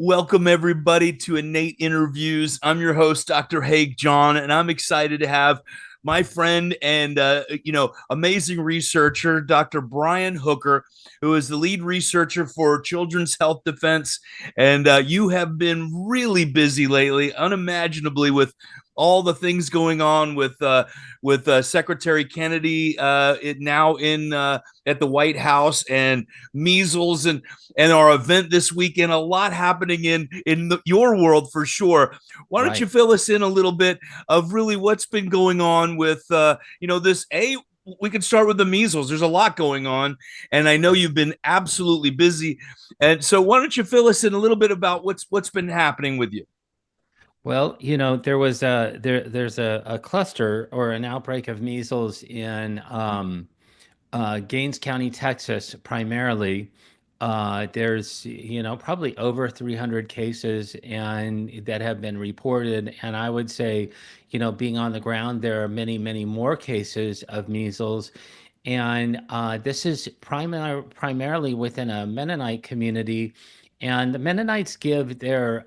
Welcome, everybody, to Innate Interviews. I'm your host, Dr. Haig John, and I'm excited to have my friend and amazing researcher, Dr. Brian Hooker, who is the lead researcher for Children's Health Defense. And you have been really busy lately, unimaginably, with all the things going on with Secretary Kennedy now in at the White House, and measles and our event this weekend. A lot happening in your world for sure. Why don't you Right. fill us in a little bit of really what's been going on with this a we can start with the measles. There's a lot going on, and I know Right. you've been absolutely busy. And so, why don't you fill us in a little bit about what's been happening with you? Well, there's a cluster or an outbreak of measles in Gaines County, Texas, primarily. There's probably over 300 cases and that have been reported, and I would say, being on the ground, there are many, many more cases of measles, and this is primarily within a Mennonite community. And the Mennonites give their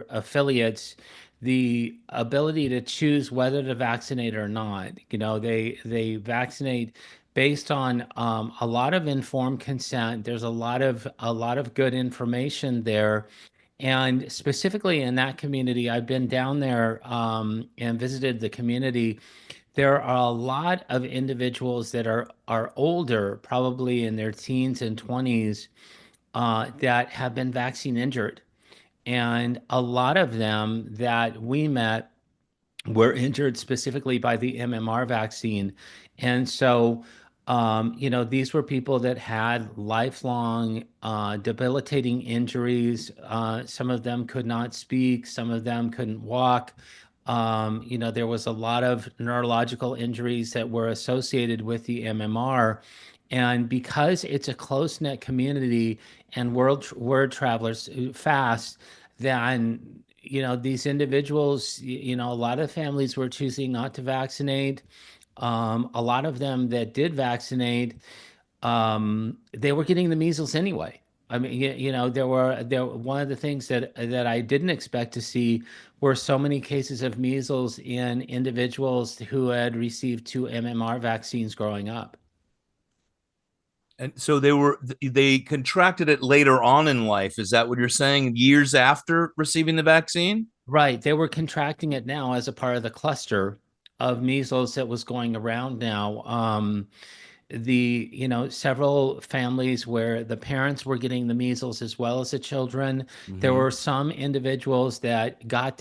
affiliates the ability to choose whether to vaccinate or not. They vaccinate based on a lot of informed consent. There's a lot of good information there, and specifically in that community, I've been down there and visited the community. There are a lot of individuals that are older, probably in their teens and 20s, that have been vaccine injured. And a lot of them that we met were injured specifically by the MMR vaccine. And so, these were people that had lifelong debilitating injuries. Some of them could not speak, some of them couldn't walk. There was a lot of neurological injuries that were associated with the MMR. And because it's a close knit community and word travelers fast, then these individuals, a lot of families were choosing not to vaccinate. A lot of them that did vaccinate, they were getting the measles anyway. I mean, there one of the things that I didn't expect to see were so many cases of measles in individuals who had received two MMR vaccines growing up. And so they contracted it later on in life. Is that what you're saying? Years after receiving the vaccine? Right. They were contracting it now as a part of the cluster of measles that was going around now. Several families where the parents were getting the measles as well as the children. There Mm-hmm. were some individuals that got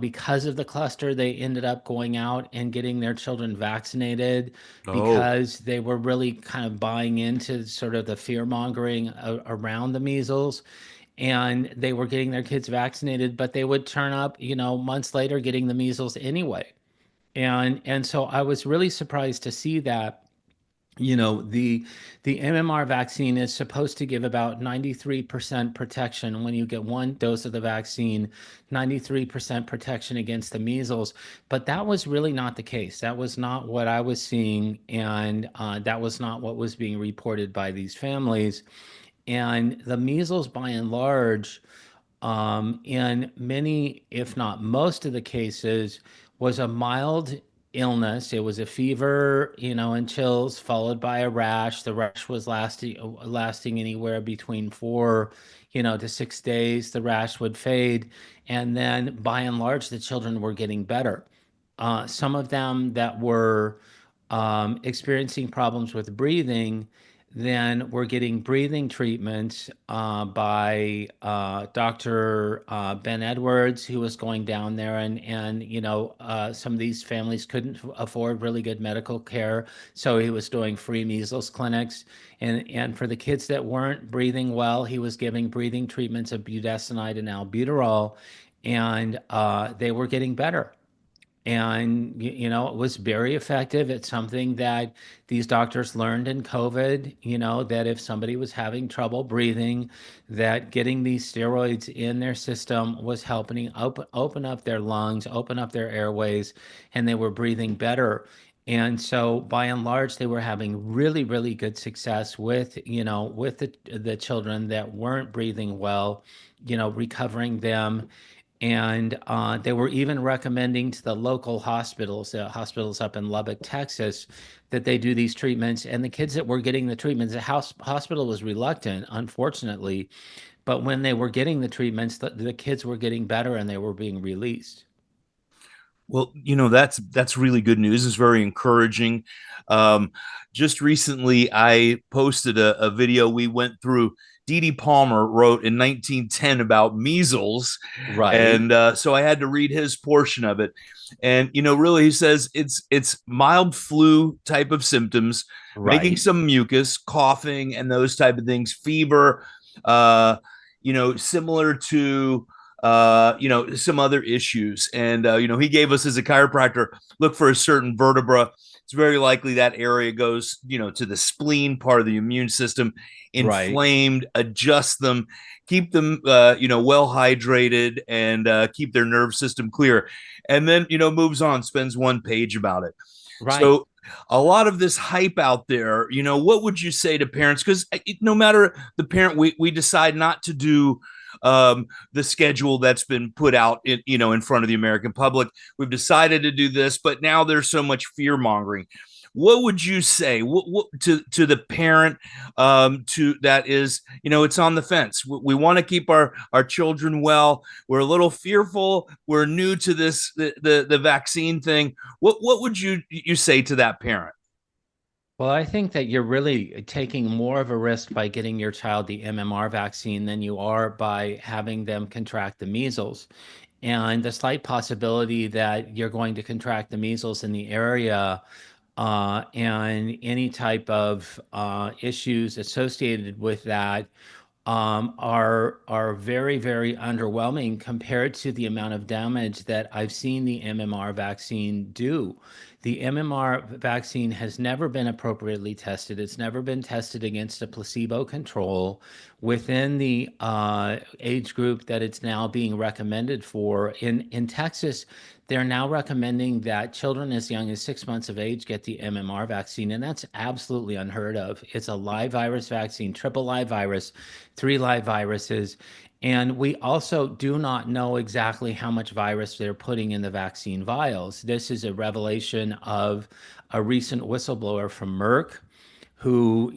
because of the cluster, they ended up going out and getting their children vaccinated Oh, because they were really kind of buying into sort of the fear mongering around the measles, and they were getting their kids vaccinated, but they would turn up, months later getting the measles anyway. And so I was really surprised to see that. The MMR vaccine is supposed to give about 93% protection when you get one dose of the vaccine, 93% protection against the measles. But that was really not the case. That was not what I was seeing, and that was not what was being reported by these families. And the measles, by and large, in many, if not most of the cases, was a mild illness. It was a fever, and chills followed by a rash. The rash was lasting anywhere between 4, to 6 days. The rash would fade, and then by and large, the children were getting better. Some of them that were experiencing problems with breathing, then we're getting breathing treatments by Dr. Ben Edwards, who was going down there, and some of these families couldn't afford really good medical care, so he was doing free measles clinics, and for the kids that weren't breathing well, he was giving breathing treatments of budesonide and albuterol, and they were getting better. And it was very effective. It's something that these doctors learned in COVID, that if somebody was having trouble breathing, that getting these steroids in their system was helping open up their lungs, open up their airways, and they were breathing better. And so by and large, they were having really, really good success with, with the children that weren't breathing well, recovering them. And they were even recommending to the local hospitals, hospitals up in Lubbock, Texas, that they do these treatments. And the kids that were getting the treatments, the hospital was reluctant, unfortunately. But when they were getting the treatments, the kids were getting better and they were being released. Well, that's really good news. It's very encouraging. Um, just recently, I posted a video we went through. Dee Dee Palmer wrote in 1910 about measles, Right, and so I had to read his portion of it. And really, he says it's mild flu type of symptoms, making right, some mucus, coughing, and those type of things, fever. Uh, similar to some other issues. And, he gave us as a chiropractor, look for a certain vertebra. It's very likely that area goes, to the spleen part of the immune system, right, inflamed, adjust them, keep them, well hydrated and keep their nerve system clear. And then, moves on, spends one page about it. right. So, a lot of this hype out there, what would you say to parents? Because no matter the parent, we decide not to do the schedule that's been put out in front of the American public. We've decided to do this, but now there's so much fear mongering. What would you say to the parent to that is it's on the fence? We want to keep our children well. We're a little fearful. We're new to this the vaccine thing. What would you say to that parent? Well, I think that you're really taking more of a risk by getting your child the MMR vaccine than you are by having them contract the measles. And the slight possibility that you're going to contract the measles in the area and any type of issues associated with that are very, very underwhelming compared to the amount of damage that I've seen the MMR vaccine do. The MMR vaccine has never been appropriately tested. It's never been tested against a placebo control within the age group that it's now being recommended for. In Texas, they're now recommending that children as young as 6 months of age get the MMR vaccine, and that's absolutely unheard of. It's a live virus vaccine, triple live virus, three live viruses. And we also do not know exactly how much virus they're putting in the vaccine vials. This is a revelation of a recent whistleblower from Merck who,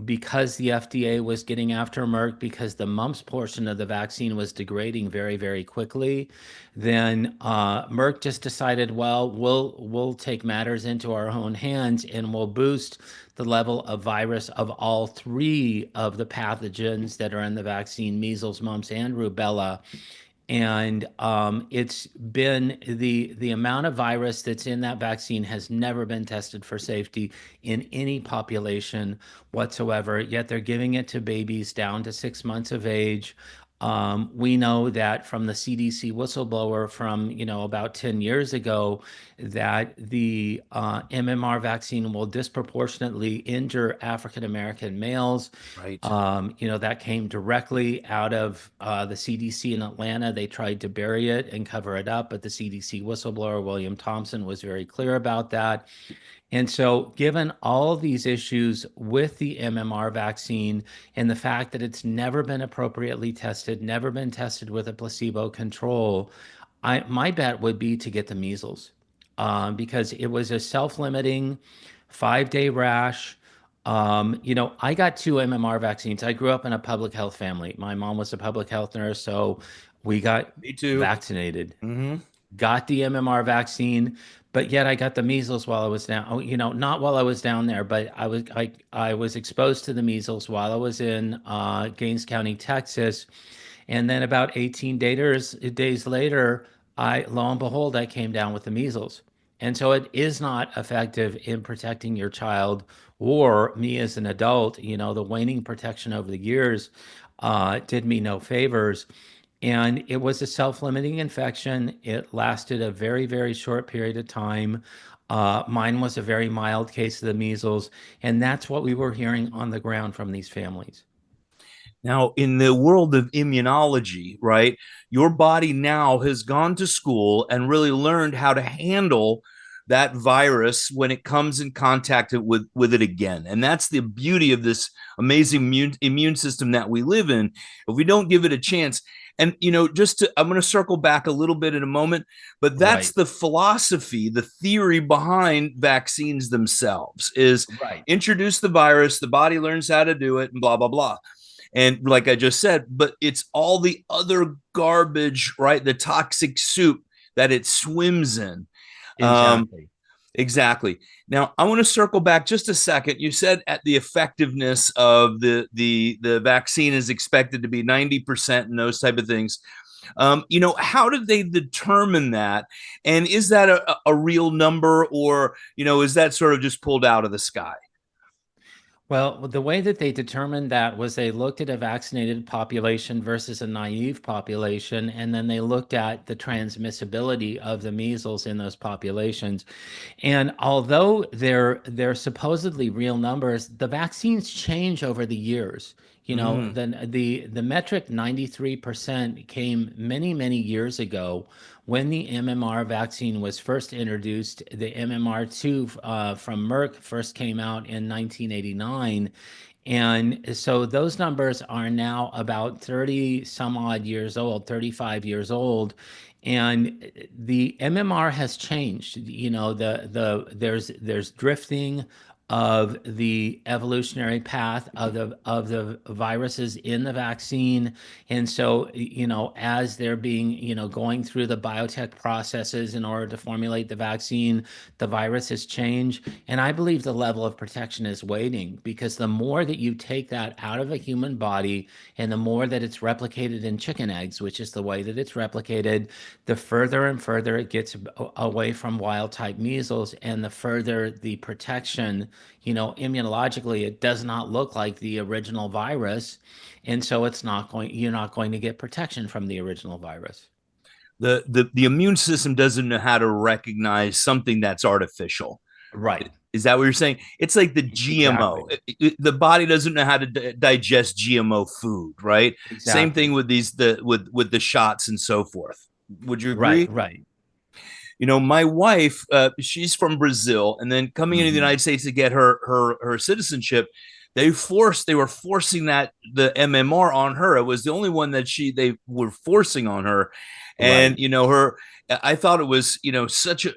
because the FDA was getting after Merck because the mumps portion of the vaccine was degrading very, very quickly, then Merck just decided, well, we'll take matters into our own hands and we'll boost the level of virus of all three of the pathogens that are in the vaccine, measles, mumps, and rubella. And it's been the amount of virus that's in that vaccine has never been tested for safety in any population whatsoever. Yet they're giving it to babies down to 6 months of age. We know that from the CDC whistleblower from about 10 years ago that the MMR vaccine will disproportionately injure African American males. Right. That came directly out of the CDC in Atlanta. They tried to bury it and cover it up, but the CDC whistleblower, William Thompson, was very clear about that. And so, given all of these issues with the MMR vaccine and the fact that it's never been appropriately tested, never been tested with a placebo control, my bet would be to get the measles because it was a self-limiting 5-day rash. I got two MMR vaccines. I grew up in a public health family. My mom was a public health nurse, so we got Me too. vaccinated, Mm-hmm. got the MMR vaccine, but yet I got the measles while I was down. Oh, not while I was down there, but I was exposed to the measles while I was in Gaines County, Texas, and then about 18 days later, I lo and behold, I came down with the measles. And so it is not effective in protecting your child or me as an adult. The waning protection over the years did me no favors. And it was a self-limiting infection. It lasted a very, very short period of time. Mine was a very mild case of the measles. And that's what we were hearing on the ground from these families. Now, in the world of immunology, right, your body now has gone to school and really learned how to handle that virus when it comes in contact with it again. And that's the beauty of this amazing immune system that we live in. If we don't give it a chance, and just I'm going to circle back a little bit in a moment, but that's Right. the philosophy, the theory behind vaccines themselves is Right. introduce the virus, the body learns how to do it, and blah blah blah. And like I just said, but it's all the other garbage, right? The toxic soup that it swims in. Um, Exactly. exactly. Now, I want to circle back just a second. You said at the effectiveness of the vaccine is expected to be 90% and those type of things. How did they determine that? And is that a real number, or is that sort of just pulled out of the sky? Well, the way that they determined that was they looked at a vaccinated population versus a naive population, and then they looked at the transmissibility of the measles in those populations. And although they're supposedly real numbers, the vaccines change over the years. Mm, The metric 93% came many, many years ago when the MMR vaccine was first introduced. The MMR2 from Merck first came out in 1989. And so those numbers are now about 30 some odd years old, 35 years old. And the MMR has changed. There's drifting of the evolutionary path of the viruses in the vaccine. And so, as they're being, going through the biotech processes in order to formulate the vaccine, the viruses change. And I believe the level of protection is waning, because the more that you take that out of a human body and the more that it's replicated in chicken eggs, which is the way that it's replicated, the further and further it gets away from wild type measles, and the further the protection, immunologically, it does not look like the original virus. And so you're not going to get protection from the original virus. the immune system doesn't know how to recognize something that's artificial. Right. Is that what you're saying? It's like the GMO. Exactly. The body doesn't know how to digest GMO food, right? Same thing Exactly. with the shots and so forth. Would you Right. agree? Right. My wife, she's from Brazil, and then coming into the Hmm. United States to get her citizenship, they were forcing that the MMR on her. It was the only one that they were forcing on her, and Right. her. I thought it was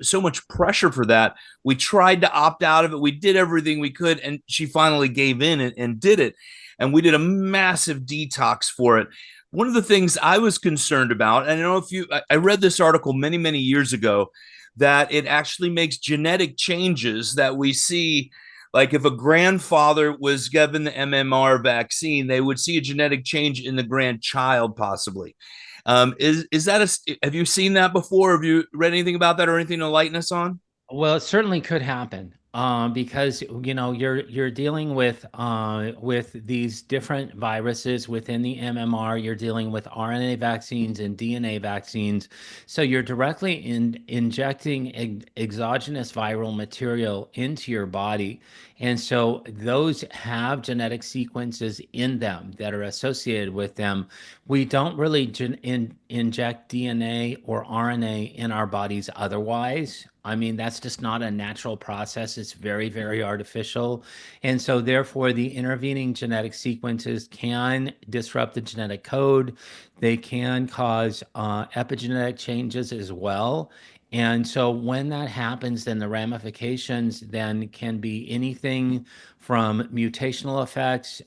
so much pressure for that. We tried to opt out of it. We did everything we could, and she finally gave in and did it. And we did a massive detox for it. One of the things I was concerned about, and I don't know if I read this article many, many years ago, that it actually makes genetic changes that we see. Like if a grandfather was given the MMR vaccine, they would see a genetic change in the grandchild, possibly. Is that have you seen that before? Have you read anything about that or anything to lighten us on? Well, it certainly could happen, because you're dealing with these different viruses within the MMR. You're dealing with RNA vaccines and DNA vaccines, so you're directly injecting exogenous viral material into your body, and so those have genetic sequences in them that are associated with them. We don't really inject DNA or RNA in our bodies otherwise. I mean, that's just not a natural process. It's very, very artificial. And so, therefore, the intervening genetic sequences can disrupt the genetic code. They can cause epigenetic changes as well. And so, when that happens, then the ramifications then can be anything from mutational effects,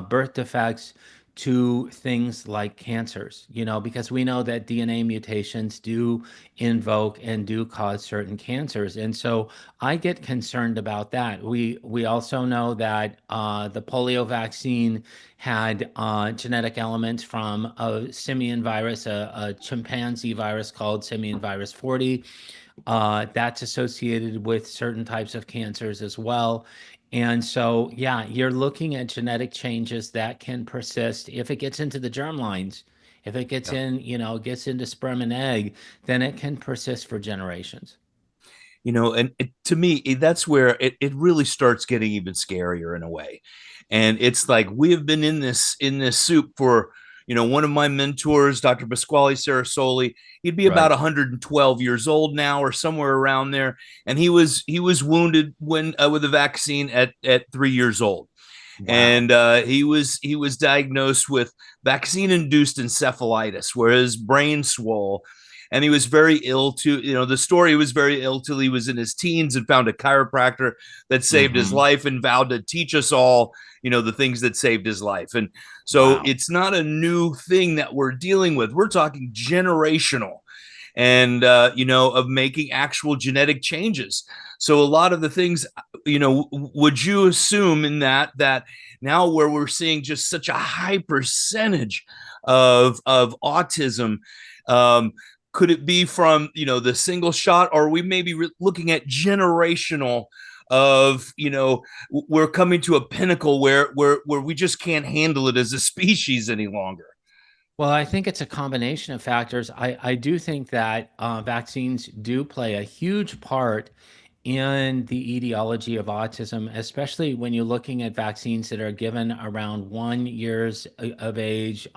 birth defects, to things like cancers, because we know that DNA mutations do invoke and do cause certain cancers. And so I get concerned about that. We also know that the polio vaccine had genetic elements from a simian virus, a chimpanzee virus called simian virus 40. That's associated with certain types of cancers as well. And so, yeah, you're looking at genetic changes that can persist if it gets into the germ lines. If it gets Yeah. in, gets into sperm and egg, then it can persist for generations. And to me, that's where it really starts getting even scarier in a way. And it's like we have been in this soup for One of my mentors, Dr. Pasquale Sarasoli, he'd be about Right. 112 years old now, or somewhere around there, and he was wounded when with a vaccine at 3 years old, Wow. and he was diagnosed with vaccine induced encephalitis, where his brain swole. And he was very ill too. The story, he was very ill till he was in his teens and found a chiropractor that saved his Hmm. life and vowed to teach us all, the things that saved his life. And so Wow. it's not a new thing that we're dealing with. We're talking generational, and of making actual genetic changes. So a lot of the things, would you assume in that now, where we're seeing just such a high percentage of autism, um, could it be from the single shot, or are we maybe looking at generational? Of we're coming to a pinnacle where we just can't handle it as a species any longer. Well, I think it's a combination of factors. I do think that vaccines do play a huge part in the etiology of autism, especially when you're looking at vaccines that are given around 1 years of age,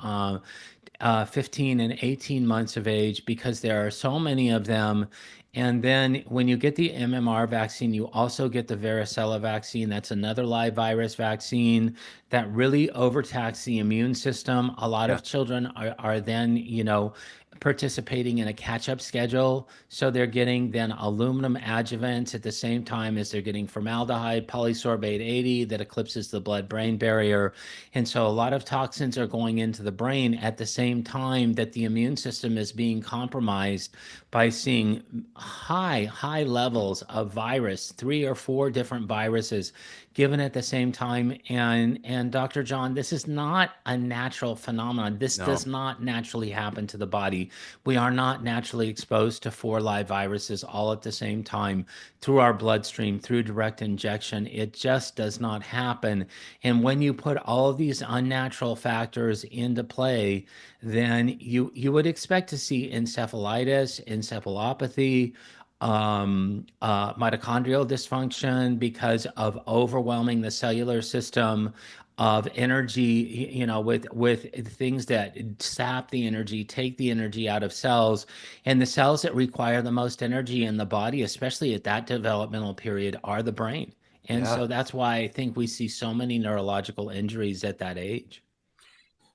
15 and 18 months of age, because there are so many of them. And then when you get the MMR vaccine, you also get the varicella vaccine. That's another live virus vaccine that really overtax the immune system. A lot Yeah. of children are then, participating in a catch-up schedule. So they're getting then aluminum adjuvants at the same time as they're getting formaldehyde, polysorbate 80 that eclipses the blood-brain barrier. And so a lot of toxins are going into the brain at the same time that the immune system is being compromised by seeing high levels of virus, 3 or 4 different viruses given at the same time. And Dr. John, this is not a natural phenomenon. This No. does not naturally happen to the body. We are not naturally exposed to 4 live viruses all at the same time through our bloodstream, through direct injection. It just does not happen. And when you put all of these unnatural factors into play, then you would expect to see encephalitis, encephalopathy, mitochondrial dysfunction because of overwhelming the cellular system of energy, with things that sap the energy, take the energy out of cells, and the cells that require the most energy in the body, especially at that developmental period, are the brain. And Yeah. so that's why I think we see so many neurological injuries at that age.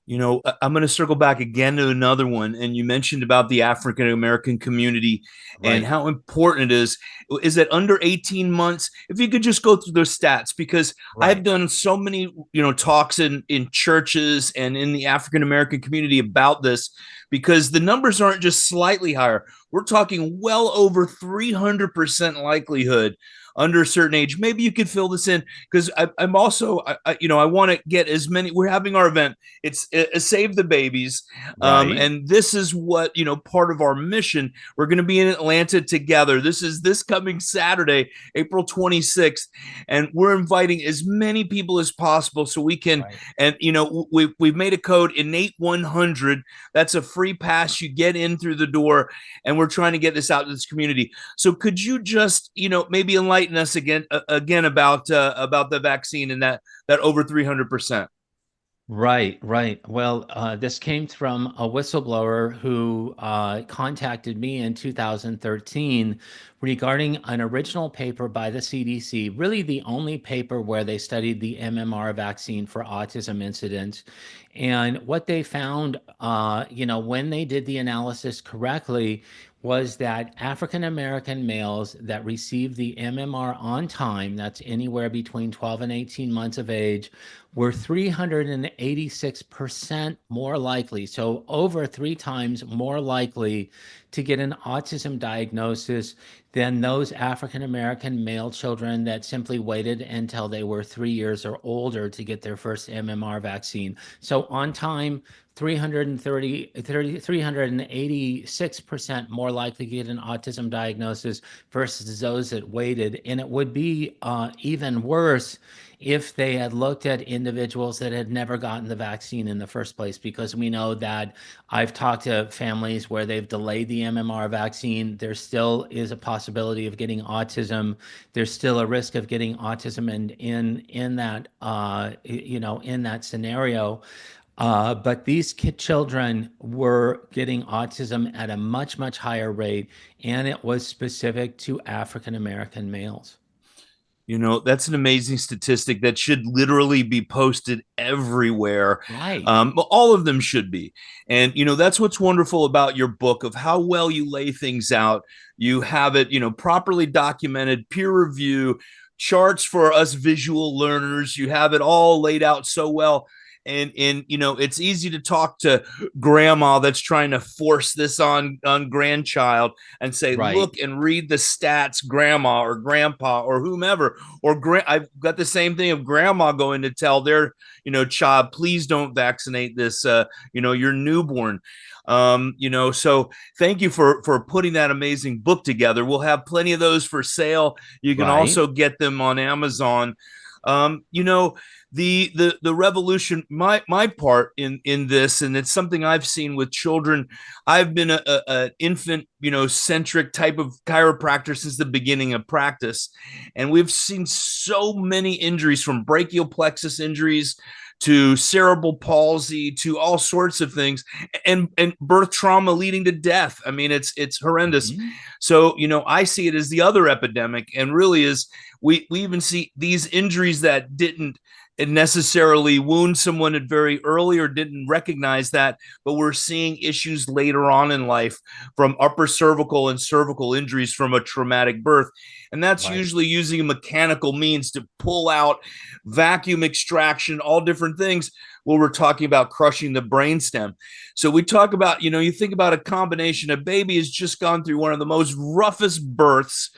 I'm going to circle back again to another one. And you mentioned about the African American community and Right, how important it is. Is that under 18 months? If you could just go through those stats, because I've right, done so many, talks in churches and in the African American community about this, because the numbers aren't just slightly higher. We're talking well over 300% likelihood under a certain age. Maybe you could fill this in, because I'm also, I want to get as many. We're having our event, it's Save the Babies, right, and this is what part of our mission. We're going to be in Atlanta together. This is this coming Saturday, April 26th, and we're inviting as many people as possible so we can. right. And we've made a code, Innate 100. That's a free pass you get in through the door, and we're trying to get this out to this community. So could you just maybe enlighten us again about the vaccine and that over 300%? Right, right. Well, this came from a whistleblower who contacted me in 2013 regarding an original paper by the CDC, really the only paper where they studied the MMR vaccine for autism incidents. And what they found, when they did the analysis correctly, was that African American males that received the MMR on time, that's anywhere between 12 and 18 months of age, were 386% more likely, so over 3 times more likely to get an autism diagnosis than those African American male children that simply waited until they were 3 years or older to get their first MMR vaccine. So on time, 386% more likely to get an autism diagnosis versus those that waited. And it would be even worse if they had looked at individuals that had never gotten the vaccine in the first place, because we know that I've talked to families where they've delayed the MMR vaccine. There still is a possibility of getting autism. There's still a risk of getting autism, and in that in that scenario. But these children were getting autism at a much, much higher rate, and it was specific to African American males. That's an amazing statistic that should literally be posted everywhere. Right, All of them should be. And, that's what's wonderful about your book of how well you lay things out. You have it, properly documented, peer review, charts for us visual learners. You have it all laid out so well. And it's easy to talk to grandma that's trying to force this on grandchild and say, right, look and read the stats, grandma or grandpa or whomever. I've got the same thing of grandma going to tell their child, please don't vaccinate this your newborn. So thank you for putting that amazing book together. We'll have plenty of those for sale. You can right. also get them on Amazon. um, you know the revolution, my part in this, and it's something I've seen with children. I've been a infant centric type of chiropractor since the beginning of practice, and we've seen so many injuries, from brachial plexus injuries to cerebral palsy to all sorts of things, and birth trauma leading to death. I mean, it's horrendous. Mhm. So I see it as the other epidemic, and really is, we even see these injuries that didn't necessarily wound someone at very early or didn't recognize that, but we're seeing issues later on in life from upper cervical and cervical injuries from a traumatic birth. And that's Right, usually using mechanical means to pull out, vacuum extraction, all different things. Well, we're talking about crushing the brainstem. So we talk about, you think about a combination. A baby has just gone through one of the most roughest births,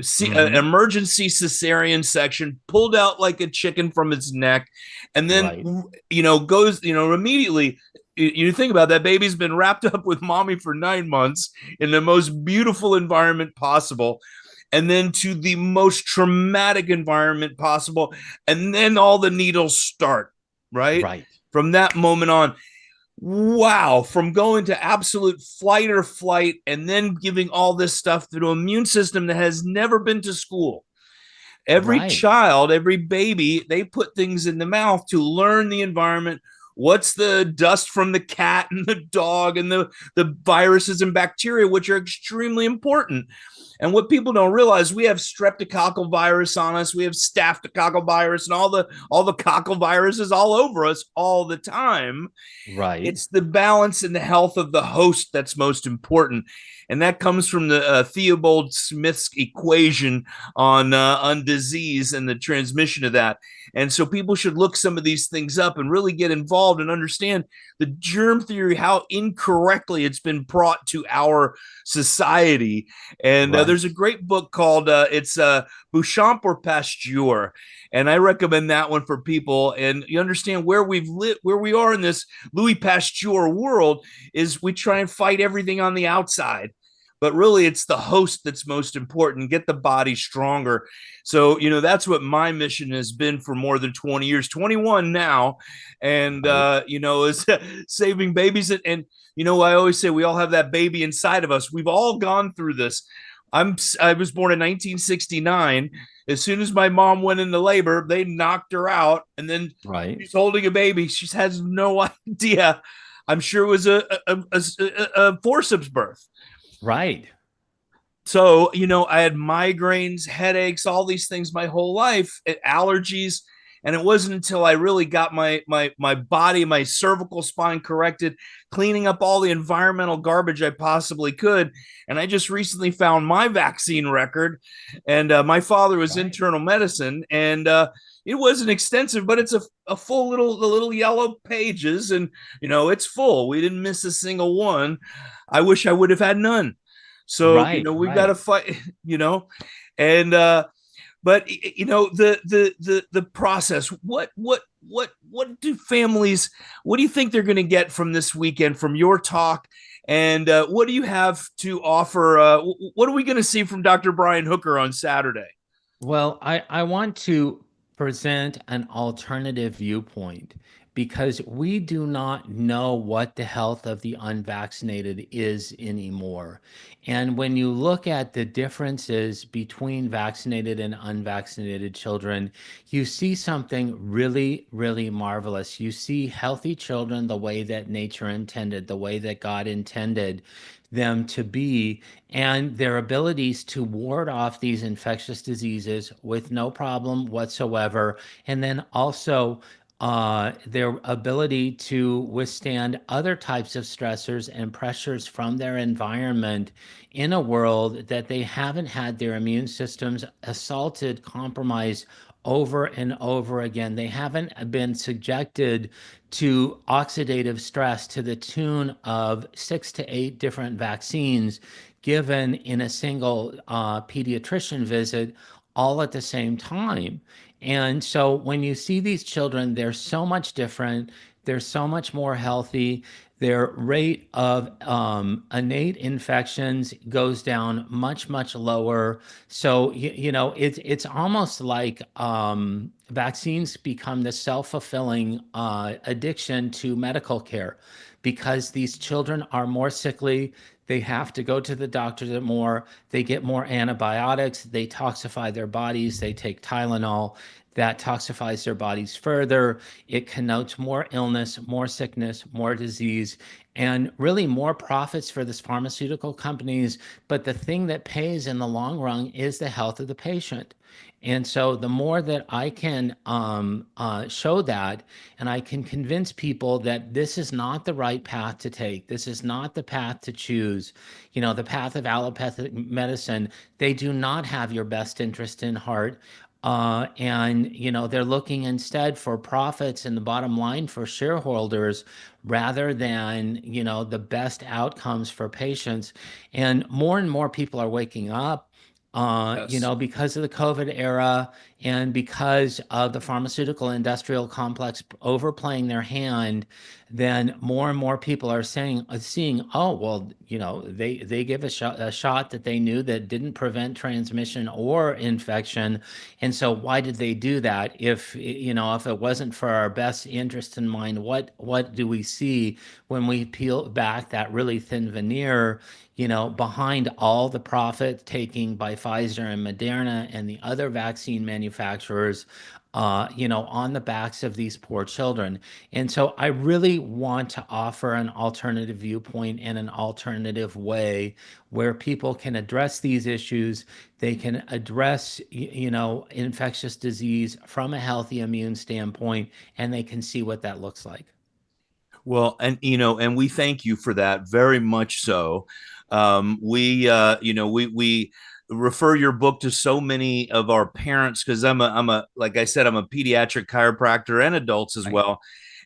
hmm, emergency cesarean section, pulled out like a chicken from its neck, and then right, goes immediately. You think about that, baby's been wrapped up with mommy for 9 months in the most beautiful environment possible, and then to the most traumatic environment possible, and then all the needles start, right? right, From that moment on, wow, from going to absolute flight or flight and then giving all this stuff to an immune system that has never been to school. Every right, child, every baby, they put things in the mouth to learn the environment. What's the dust from the cat and the dog and the viruses and bacteria, which are extremely important. And what people don't realize, we have streptococcal virus on us, we have staphylococcal virus, and all the coccal viruses all over us all the time. right, It's the balance and the health of the host that's most important, and that comes from the Theobald Smith's equation on disease and the transmission of that. And so people should look some of these things up and really get involved and understand the germ theory, how incorrectly it's been brought to our society. And right. there's a great book called it's Bouchamp or Pasteur, and I recommend that one for people. And you understand where we've lit, where we are in this Louis Pasteur world, is we try and fight everything on the outside, but really it's the host that's most important. Get the body stronger. So that's what my mission has been for more than 20 years, 21 now. And Right. is saving babies. And I always say we all have that baby inside of us. We've all gone through this. I was born in 1969. As soon as my mom went into labor, they knocked her out, and then Right. she's holding a baby. She has no idea. I'm sure it was a forceps birth. Right. So, I had migraines, headaches, all these things my whole life, allergies. And it wasn't until I really got my body, my cervical spine corrected, cleaning up all the environmental garbage I possibly could. And I just recently found my vaccine record. And my father was Right. internal medicine, and it wasn't extensive, but it's a full little yellow pages, and it's full. We didn't miss a single one. I wish I would have had none. So Right. we've got to Right. fight. And but the process. What do families? What do you think they're going to get from this weekend, from your talk? And what do you have to offer? What are we going to see from Dr. Brian Hooker on Saturday? Well, I want to present an alternative viewpoint because we do not know what the health of the unvaccinated is anymore. And when you look at the differences between vaccinated and unvaccinated children, you see something really, really marvelous. You see healthy children the way that nature intended, the way that God intended them to be, and their abilities to ward off these infectious diseases with no problem whatsoever. And then also, their ability to withstand other types of stressors and pressures from their environment in a world that they haven't had their immune systems assaulted, compromised over and over again. They haven't been subjected to oxidative stress to the tune of 6 to 8 different vaccines given in a single pediatrician visit all at the same time. And so when you see these children, they're so much different. They're so much more healthy. Their rate of innate infections goes down much, much lower. So, it's almost like vaccines become the self-fulfilling addiction to medical care because these children are more sickly. They have to go to the doctor more. They get more antibiotics. They toxify their bodies. They take Tylenol. That toxifies their bodies further. It connotes more illness, more sickness, more disease, and really more profits for the pharmaceutical companies. But the thing that pays in the long run is the health of the patient. And so the more that I can show that, and I can convince people that this is not the right path to take, this is not the path to choose, the path of allopathic medicine, they do not have your best interest in heart. And they're looking instead for profits and the bottom line for shareholders rather than the best outcomes for patients. And more people are waking up, Yes. because of the COVID era and because of the pharmaceutical industrial complex overplaying their hand. Then more and more people are seeing, oh, well, they give a shot that they knew that didn't prevent transmission or infection. And so why did they do that? If it wasn't for our best interest in mind, what do we see when we peel back that really thin veneer, behind all the profit taking by Pfizer and Moderna and the other vaccine manufacturers, on the backs of these poor children. And so I really want to offer an alternative viewpoint and an alternative way where people can address these issues. They can address, infectious disease from a healthy immune standpoint, and they can see what that looks like. Well, and we thank you for that very much so. We refer your book to so many of our parents because I'm a like I said, I'm a pediatric chiropractor and adults as Right. well.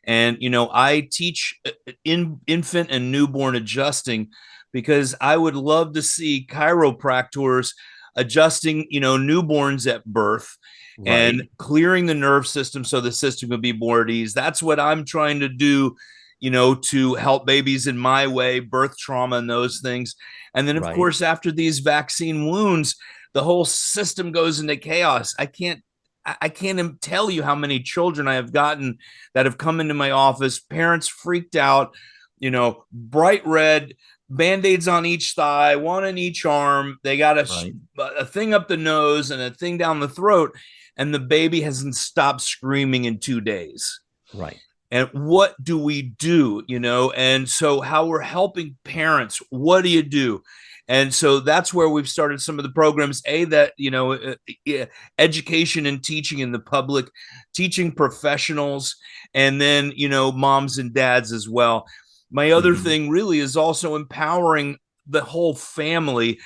And I teach in infant and newborn adjusting because I would love to see chiropractors adjusting, newborns at birth and Right. clearing the nerve system so the system can be more at ease. That's what I'm trying to do, to help babies in my way, birth trauma and those things. And then, of Right. course, after these vaccine wounds, the whole system goes into chaos. I can't tell you how many children I have gotten that have come into my office, parents freaked out, bright red, band-aids on each thigh, one on each arm. They got Right. a thing up the nose and a thing down the throat, and the baby hasn't stopped screaming in 2 days. Right. And what do we do, and so how we're helping parents, what do you do? And so that's where we've started some of the programs, that education and teaching in the public, teaching professionals, and then moms and dads as well. My other Mhm. thing really is also empowering the whole family.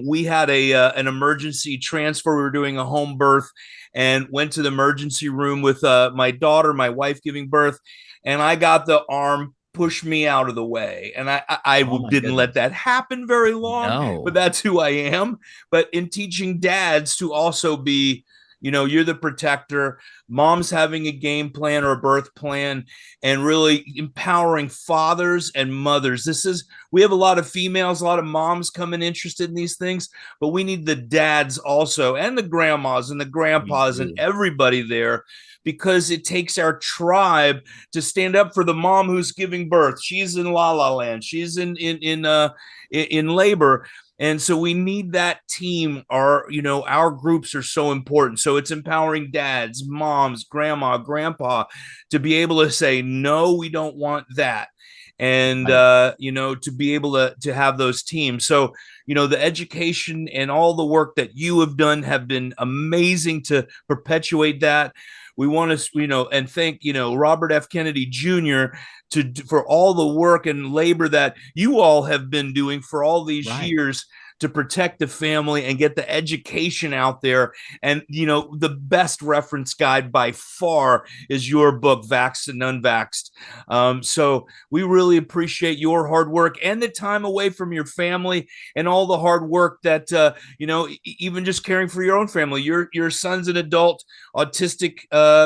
We had an emergency transfer. We were doing a home birth and went to the emergency room with my daughter, my wife giving birth, and I got the arm push me out of the way. And I Oh my didn't let goodness. that happen very long, but No. that's who I am. But in teaching dads to also be, you're the protector, mom's having a game plan or a birth plan, and really empowering fathers and mothers. We have a lot of females, a lot of moms coming interested in these things, but we need the dads also, and the grandmas and the We grandpas and do. everybody there, because it takes our tribe to stand up for the mom who's giving birth. She's in la la land. She's in labor. And so we need that team. Our groups are so important. So it's empowering dads, moms, grandma, grandpa to be able to say, no, we don't want that. And Right. to be able to have those teams. So the education and all the work that you have been amazing to perpetuate that. We want to and thank Robert F. Kennedy Jr. For all the work and labor that you all have been doing for all these Right. years to protect the family and get the education out there. And the best reference guide by far is your book, Vaxxed and Unvaxxed. So we really appreciate your hard work and the time away from your family and all the hard work that even just caring for your own family. Your son's an adult autistic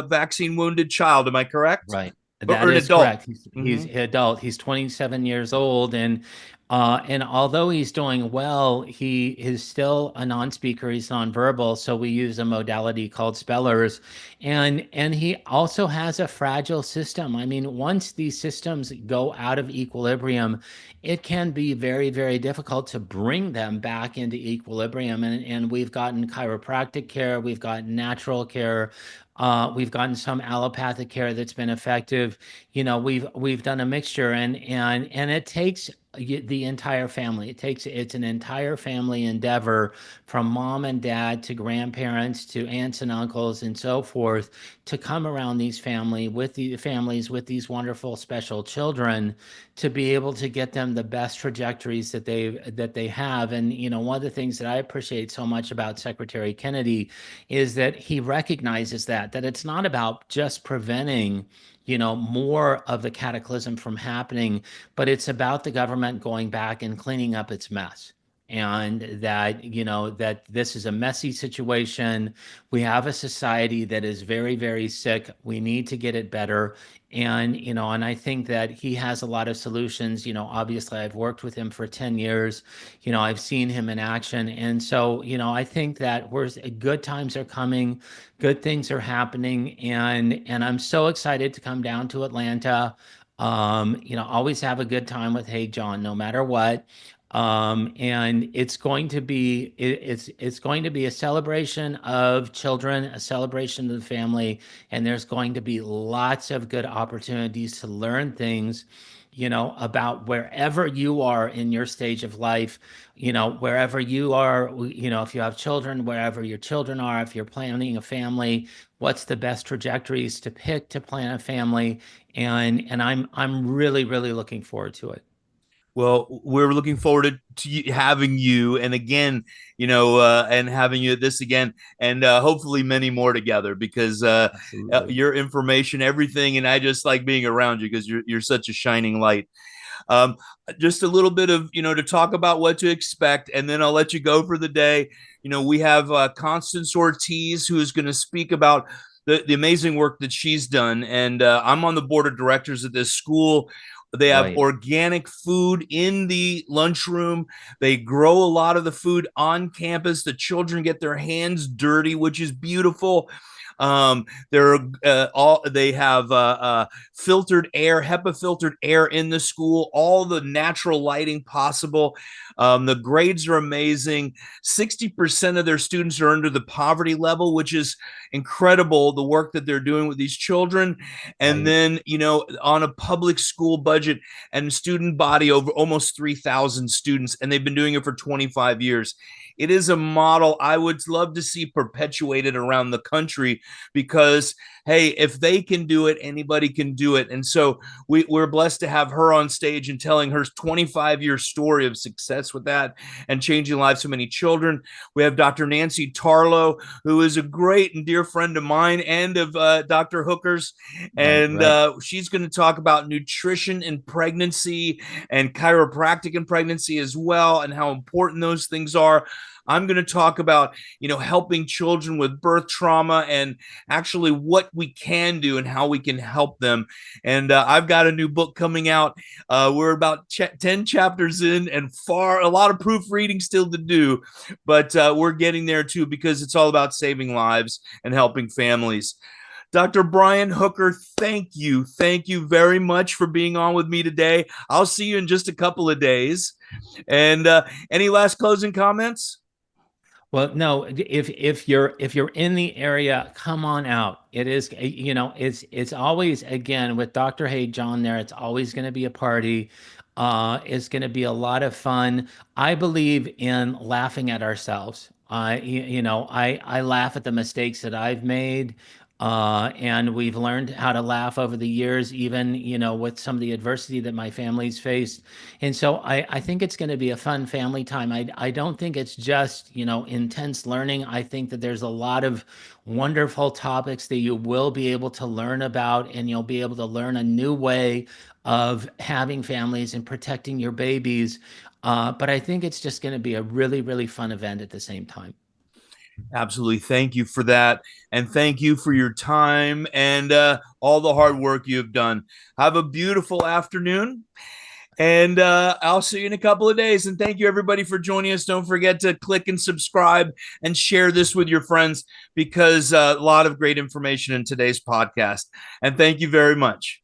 vaccine wounded child. Am I correct? Right. Or That an is adult? correct. He's Mm-hmm. an adult. He's 27 years old, and although he's doing well, he is still a non-speaker. He's nonverbal, so we use a modality called spellers, and he also has a fragile system. I mean, once these systems go out of equilibrium, it can be very, very difficult to bring them back into equilibrium. And we've gotten chiropractic care, we've gotten natural care. We've gotten some allopathic care that's been effective. We've done a mixture, and it takes the entire family. It's an entire family endeavor, from mom and dad to grandparents to aunts and uncles and so forth, to come around the families with these wonderful special children, to be able to get them the best trajectories that they have. And one of the things that I appreciate so much about Secretary Kennedy is that he recognizes that it's not about just preventing more of the cataclysm from happening, but it's about the government going back and cleaning up its mess. And that this is a messy situation. We have a society that is very, very sick. We need to get it better. And I think that he has a lot of solutions. Obviously I've worked with him for 10 years. I've seen him in action. And so, I think that good times are coming, good things are happening, and I'm so excited to come down to Atlanta. Always have a good time with Hey John, no matter what. And it's going to be a celebration of children, a celebration of the family, and there's going to be lots of good opportunities to learn things, about wherever you are in your stage of life, wherever you are, if you have children, wherever your children are, if you're planning a family, what's the best trajectories to pick to plan a family, and I'm really, really looking forward to it. Well, we're looking forward to having you, and again, and having you at this again, and hopefully many more together. Because Absolutely. your information, everything, and I just like being around you because you're such a shining light. Um, just a little bit of to talk about what to expect, and then I'll let you go for the day. We have Constance Ortiz, who is going to speak about the amazing work that she's done, and I'm on the board of directors at this school. They have Right. organic food in the lunchroom. They grow a lot of the food on campus. The children get their hands dirty, which is beautiful. They have filtered air, HEPA filtered air in the school, all the natural lighting possible. The grades are amazing. 60% of their students are under the poverty level, which is incredible, the work that they're doing with these children. And Right. then, on a public school budget and student body over almost 3,000 students, and they've been doing it for 25 years. It is a model I would love to see perpetuated around the country because, hey, if they can do it, anybody can do it. And so we're blessed to have her on stage and telling her 25-year story of success with that and changing lives of so many children. We have Dr. Nancy Tarlow, who is a great and dear friend of mine and of Dr. Hooker's. Right. And Right. she's going to talk about nutrition in pregnancy and chiropractic in pregnancy as well, and how important those things are. I'm going to talk about, helping children with birth trauma and actually what we can do and how we can help them. And I've got a new book coming out. We're about 10 chapters in and a lot of proofreading still to do, but we're getting there too because it's all about saving lives and helping families. Dr. Brian Hooker, thank you. Thank you very much for being on with me today. I'll see you in just a couple of days. And any last closing comments? Well, no, if you're in the area, come on out. It is, it's always, again, with Dr. Haig John there, it's always going to be a party. It's going to be a lot of fun. I believe in laughing at ourselves. I laugh at the mistakes that I've made. And we've learned how to laugh over the years, even, with some of the adversity that my family's faced. And so I think it's going to be a fun family time. I don't think it's just, intense learning. I think that there's a lot of wonderful topics that you will be able to learn about, and you'll be able to learn a new way of having families and protecting your babies. But I think it's just going to be a really, really fun event at the same time. Absolutely. Thank you for that. And thank you for your time and all the hard work you have done. Have a beautiful afternoon. And I'll see you in a couple of days. And thank you, everybody, for joining us. Don't forget to click and subscribe and share this with your friends because a lot of great information in today's podcast. And thank you very much.